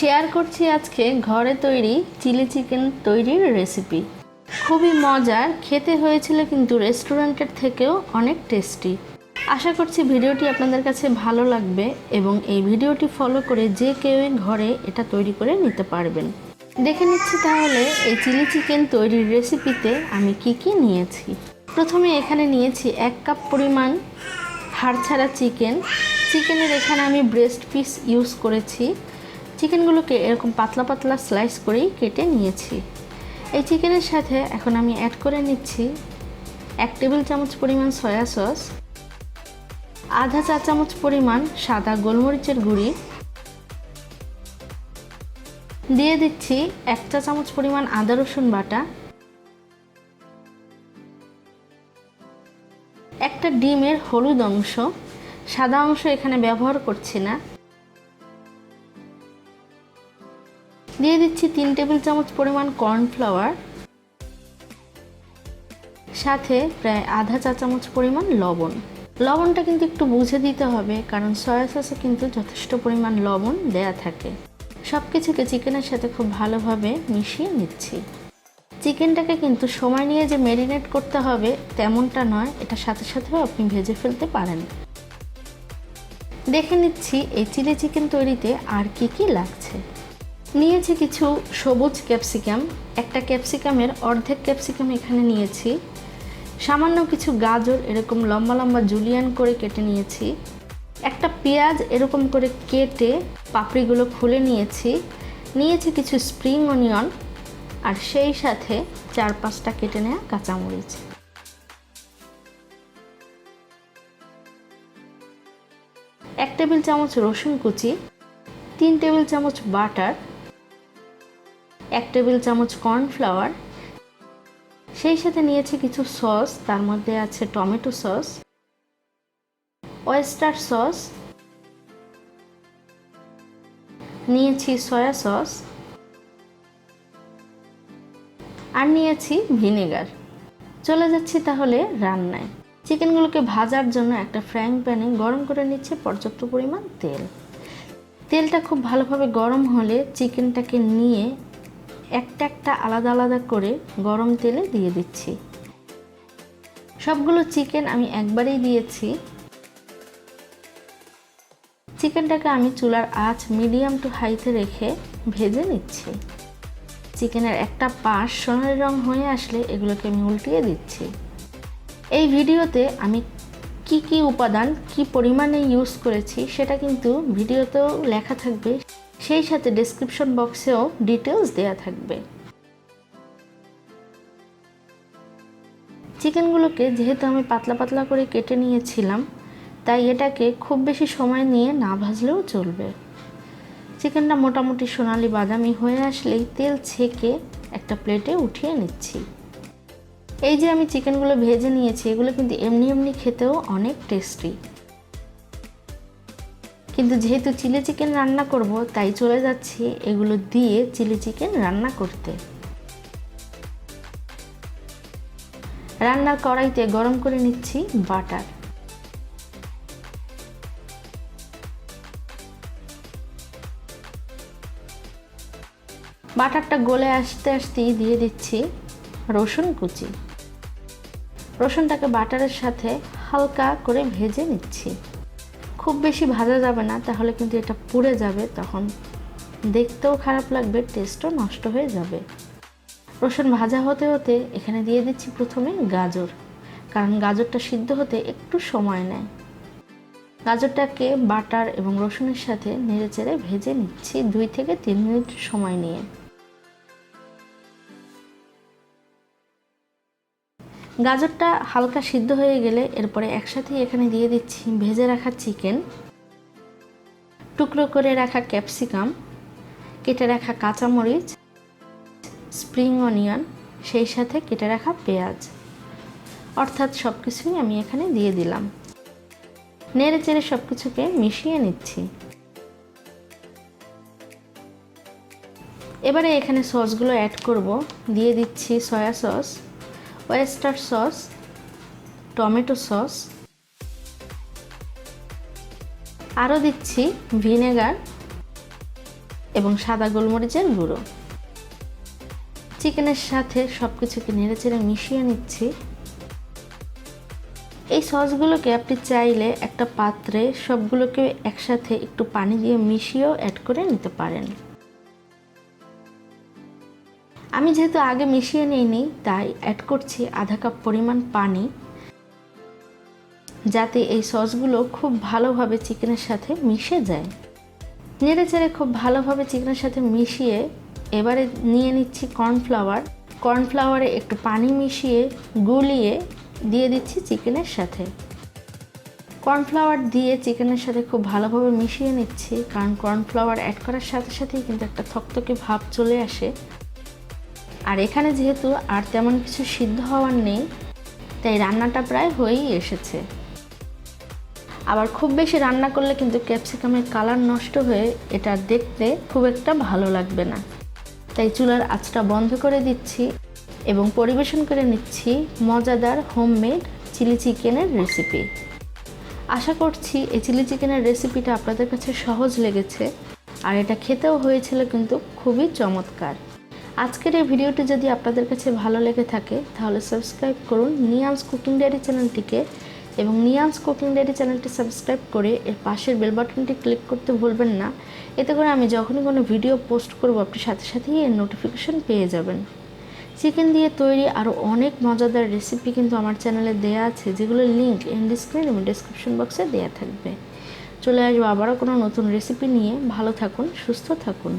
Share করছি আজকে ঘরে তৈরি চিলি চিকেন তৈরির রেসিপি। খুবই মজার, খেতে হয়েছিল কিন্তু রেস্টুরেন্টের থেকেও অনেক টেস্টি। আশা করছি ভিডিওটি আপনাদের কাছে ভালো লাগবে এবং এই ভিডিওটি ফলো করে যে কেউ ঘরে এটা তৈরি করে নিতে পারবেন। দেখে নিচ্ছি তাহলে এই চিলি চিকেন তৈরির রেসিপিতে আমি কি নিয়েছি। প্রথমে এখানে নিয়েছি 1 কাপ পরিমাণ হাড় ছাড়া চিকেনের এখানে আমি ব্রেস্ট পিস ইউজ করেছি। চিকেনগুলোকে এরকম পাতলা পাতলা স্লাইস করেই কেটে নিয়েছি। এই চিকেনের সাথে এখন আমি অ্যাড করে নিচ্ছি 1 টেবিল চামচ পরিমাণ সয়া সস, আধা চা চামচ পরিমাণ সাদা গোলমরিচের গুঁড়ি, দিয়ে দিচ্ছি 1 চা চামচ পরিমাণ আদা রসুন বাটা, একটা ডিমের হলুদ অংশ, সাদা অংশ এখানে ব্যবহার করছি না, দিয়ে দিচ্ছি 3 টেবিল চামচ পরিমাণ কর্নফ্লাওয়ার, সাথে প্রায় আধা চা চামচ পরিমাণ লবণ। লবণটা কিন্তু একটু বুঝে দিতে হবে, কারণ সয়া সসে কিন্তু যথেষ্ট পরিমাণ লবণ দেয়া থাকে। সব কিছুকে চিকেনের সাথে খুব ভালোভাবে মিশিয়ে নিচ্ছি। চিকেনটাকে কিন্তু সময় নিয়ে যে ম্যারিনেট করতে হবে তেমনটা নয়, এটা সাথে সাথেও আপনি ভেজে ফেলতে পারেন। দেখে নিচ্ছি এই চিলি চিকেন তৈরিতে আর কি লাগছে। নিয়েছি কিছু সবুজ ক্যাপসিকাম, একটা ক্যাপসিকামের অর্ধেক ক্যাপসিকাম এখানে নিয়েছি, সামান্য কিছু গাজর এরকম লম্বা লম্বা জুলিয়ান করে কেটে নিয়েছি, একটা পেঁয়াজ এরকম করে কেটে পাপড়িগুলো খুলে নিয়েছি কিছু স্প্রিং অনিয়ন, আর সেই সাথে 4-5টা কেটে নেওয়া কাঁচামরিচ। এক টেবিল চামচ রসুন কুচি, 3 টেবিল চামচ বাটার, 1 টেবিল চামচ কর্নফ্লাওয়ার, সেই সাথে নিয়েছি কিছু সস, তার মধ্যে আছে টমেটো সস, ওয়েস্টার সস, নিয়েছি সয়া সস, আর নিয়েছি ভিনেগার। চলে যাচ্ছি তাহলে রান্নায়। চিকেনগুলোকে ভাজার জন্য একটা ফ্রাইং প্যানে গরম করে নিচ্ছে পর্যাপ্ত পরিমাণ তেল। তেলটা খুব ভালোভাবে গরম হলে চিকেনটাকে নিয়ে একটা আলাদা আলাদা করে গরম তেলে দিয়ে দিচ্ছি। সবগুলো চিকেন আমি একবারেই দিয়েছি। চিকেনটাকে আমি চুলার আঁচ মিডিয়াম টু হাইতে রেখে ভেজে নিচ্ছি। চিকেনের একটা পাশ সোনালি রং হয়ে আসলে এগুলোকে আমি উল্টিয়ে দিচ্ছি। এই ভিডিওতে আমি কি উপাদান কি পরিমাণে ইউজ করেছি সেটা কিন্তু ভিডিওতেও লেখা থাকবে, সেই সাথে ডেসক্রিপশন বক্সেও ডিটেলস দেয়া থাকবে। চিকেনগুলোকে যেহেতু আমি পাতলা পাতলা করে কেটে নিয়েছিলাম, তাই এটাকে খুব বেশি সময় নিয়ে না ভাজলেও চলবে। চিকেনটা মোটামুটি সোনালি বাদামি হয়ে আসলেই তেল ছেঁকে একটা প্লেটে উঠিয়ে নিচ্ছি। এই যে আমি চিকেনগুলো ভেজে নিয়েছি, এগুলো কিন্তু এমনি খেতেও অনেক টেস্টি। কিন্তু যেহেতু চিলি চিকেন রান্না করব, তাই চলে যাচ্ছি এগুলো দিয়ে চিলি চিকেন রান্না করতে। রান্নার কড়াইতে গরম করে নিচ্ছি বাটার। বাটারটা গলে আসতেই দিয়ে দিচ্ছি রসুন কুচি। রসুনটাকে বাটারের সাথে হালকা করে ভেজে নিচ্ছি। খুব বেশি ভাজা যাবে না, তাহলে কিন্তু এটা পুড়ে যাবে, তখন দেখতেও খারাপ লাগবে, টেস্টও নষ্ট হয়ে যাবে। রসুন ভাজা হতে হতে এখানে দিয়ে দিচ্ছি প্রথমে গাজর, কারণ গাজরটা সিদ্ধ হতে একটু সময় নেয়। গাজরটাকে বাটার এবং রসুনের সাথে নেড়েচেড়ে ভেজে নিচ্ছি 2 থেকে 3 মিনিট সময় নিয়ে। গাজরটা হালকা সিদ্ধ হয়ে গেলে এরপরে একসাথে এখানে দিয়ে দিচ্ছি ভেজে রাখা চিকেন, টুকরো করে রাখা ক্যাপসিকাম, কেটে রাখা কাঁচামরিচ, স্প্রিং অনিয়ন, সেই সাথে কেটে রাখা পেঁয়াজ, অর্থাৎ সব কিছুই আমি এখানে দিয়ে দিলাম। নেড়ে চেড়ে সব কিছুকে মিশিয়ে নিচ্ছি। এবারে এখানে সসগুলো অ্যাড করব। দিয়ে দিচ্ছি soya sauce, oyster sauce, tomato sauce, আরও দিচ্ছি ভিনেগার, এবং সাদা গোলমরিচের গুঁড়ো। চিকেনের সাথে সব কিছুকে নেড়েচেড়ে মিশিয়ে নিচ্ছি। এই সসগুলোকে আপনি চাইলে একটা পাত্রে সবগুলোকে একসাথে একটু পানি দিয়ে মিশিয়েও অ্যাড করে নিতে পারেন। আমি যেহেতু আগে মিশিয়ে নিইনি তাই অ্যাড করছি আধা কাপ পরিমাণ পানি, যাতে এই সসগুলো খুব ভালোভাবে চিকেনের সাথে মিশে যায়। নেড়েচেড়ে খুব ভালোভাবে চিকেনের সাথে মিশিয়ে এবারে নিয়ে নিচ্ছি কর্নফ্লাওয়ার। কর্নফ্লাওয়ারে একটু পানি মিশিয়ে গুলিয়ে দিয়ে দিচ্ছি চিকেনের সাথে। কর্নফ্লাওয়ার দিয়ে চিকেনের সাথে খুব ভালোভাবে মিশিয়ে নিচ্ছি, কারণ কর্নফ্লাওয়ার অ্যাড করার সাথে সাথেই কিন্তু একটা থকথকে ভাব চলে আসে। আর এখানে যেহেতু আর তেমন কিছু সিদ্ধ হওয়ার নেই, তাই রান্নাটা প্রায় হয়েই এসেছে। আবার খুব বেশি রান্না করলে কিন্তু ক্যাপসিকামের কালার নষ্ট হয়ে এটা দেখতে খুব একটা ভালো লাগবে না। তাই চুলার আঁচটা বন্ধ করে দিচ্ছি এবং পরিবেশন করে নিচ্ছি মজাদার হোমমেড চিলি চিকেনের রেসিপি। আশা করছি এই চিলি চিকেনের রেসিপিটা আপনাদের কাছে সহজ লেগেছে, আর এটা খেতেও হয়েছিল কিন্তু খুবই চমৎকার। আজকের এই ভিডিওটি যদি আপনাদের কাছে ভালো লেগে থাকে তাহলে সাবস্ক্রাইব করুন নিয়ান্স কুকিং ডায়েরি চ্যানেলটিকে, এবং নিয়ান্স কুকিং ডায়েরি চ্যানেলটি সাবস্ক্রাইব করে এর পাশের বেল বাটনটি ক্লিক করতে ভুলবেন না। এতে করে আমি যখনই কোনো ভিডিও পোস্ট করব আপনি সাথে সাথেই এর নোটিফিকেশন পেয়ে যাবেন। চিকেন দিয়ে তৈরি আরও অনেক মজাদার রেসিপি কিন্তু আমার চ্যানেলে দেওয়া আছে, যেগুলোর লিঙ্ক এন্ড স্ক্রিন এবং ডেসক্রিপশন বক্সে দেওয়া থাকবে। চলে আসবো আবারও কোনো নতুন রেসিপি নিয়ে। ভালো থাকুন, সুস্থ থাকুন।